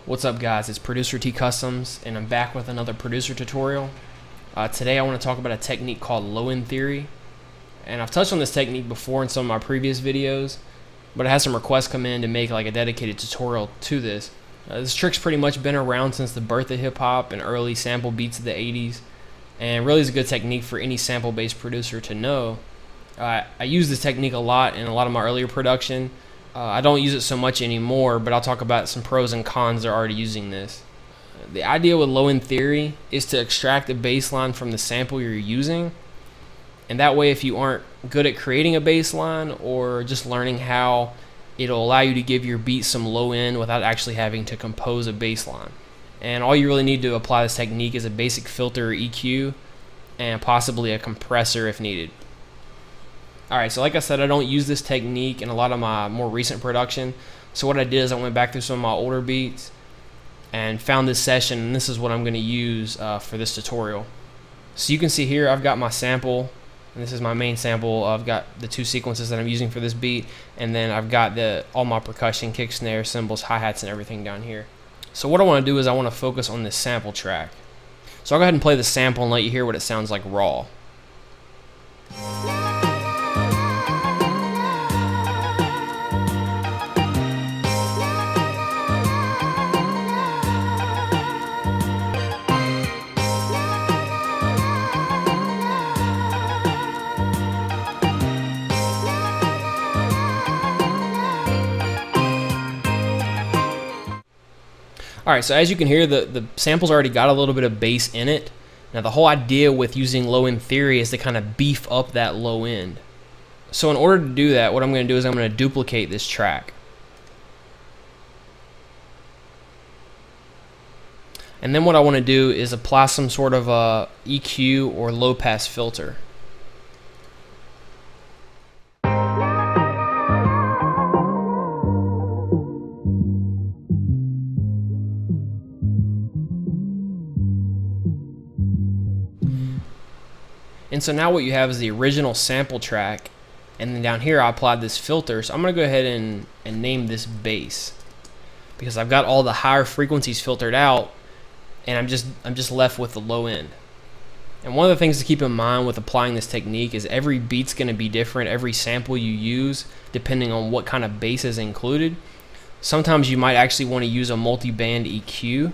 What's up guys, it's producer TCustomz and I'm back with another producer tutorial. Today I want to talk about a technique called low-end theory, and I've touched on this technique before in some of my previous videos, but I had some requests come in to make like a dedicated tutorial to this. This trick's pretty much been around since the birth of hip-hop and early sample beats of the 80s, and really is a good technique for any sample-based producer to know. I use this technique a lot in a lot of my earlier production. I don't use it so much anymore, but I'll talk about some pros and cons that are already using this. The idea with low-end theory is to extract a bass line from the sample you're using, and that way if you aren't good at creating a bass line or just learning how, it'll allow you to give your beat some low end without actually having to compose a bass line. And all you really need to apply this technique is a basic filter or EQ and possibly a compressor if needed. Alright, so like I said, I don't use this technique in a lot of my more recent production. So what I did is I went back through some of my older beats and found this session, and this is what I'm going to use for this tutorial. So you can see here I've got my sample, and this is my main sample. I've got the two sequences that I'm using for this beat, and then I've got all my percussion, kick, snare, cymbals, hi-hats, and everything down here. So what I want to do is I want to focus on this sample track. So I'll go ahead and play the sample and let you hear what it sounds like raw. Alright, so as you can hear, the sample's already got a little bit of bass in it. Now the whole idea with using low-end theory is to kind of beef up that low end. So in order to do that, what I'm going to do is I'm going to duplicate this track. And then what I want to do is apply some sort of a EQ or low-pass filter. And so now what you have is the original sample track, and then down here I applied this filter. So I'm going to go ahead and name this bass, because I've got all the higher frequencies filtered out, and I'm just left with the low end. And one of the things to keep in mind with applying this technique is every beat's going to be different, every sample you use, depending on what kind of bass is included. Sometimes you might actually want to use a multi-band EQ.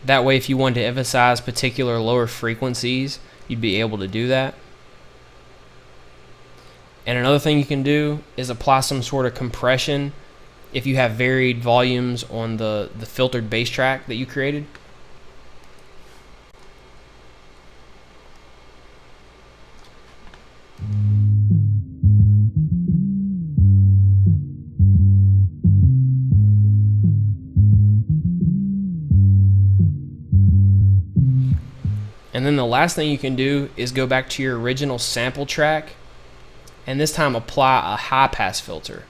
That way if you want to emphasize particular lower frequencies, you'd be able to do that. And another thing you can do is apply some sort of compression if you have varied volumes on the filtered bass track that you created. And then the last thing you can do is go back to your original sample track and this time apply a high pass filter.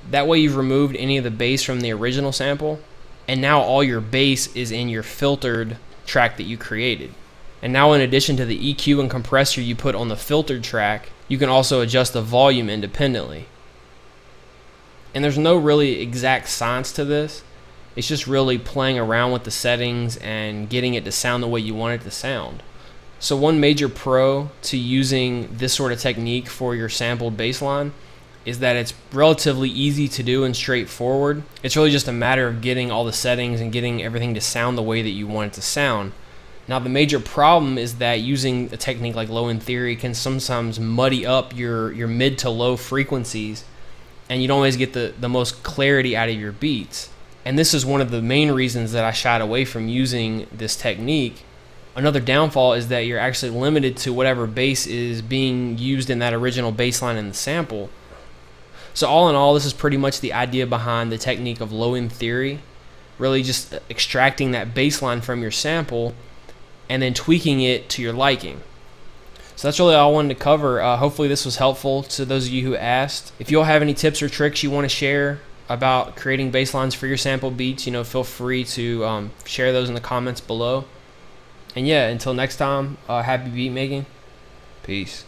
That way you've removed any of the bass from the original sample, and now all your bass is in your filtered track that you created. And now in addition to the EQ and compressor you put on the filtered track, you can also adjust the volume independently. And there's no really exact science to this. It's just really playing around with the settings and getting it to sound the way you want it to sound. So one major pro to using this sort of technique for your sampled bass line is that it's relatively easy to do and straightforward. It's really just a matter of getting all the settings and getting everything to sound the way that you want it to sound. Now the major problem is that using a technique like low-end theory can sometimes muddy up your mid to low frequencies, and you don't always get the most clarity out of your beats. And this is one of the main reasons that I shied away from using this technique. Another downfall is that you're actually limited to whatever bass is being used in that original bass line in the sample. So all in all, this is pretty much the idea behind the technique of low-end theory. Really just extracting that bass line from your sample and then tweaking it to your liking. So that's really all I wanted to cover. Hopefully this was helpful to those of you who asked. If you all have any tips or tricks you want to share about creating bass lines for your sample beats, feel free to share those in the comments below. And yeah, until next time, happy beat making. Peace.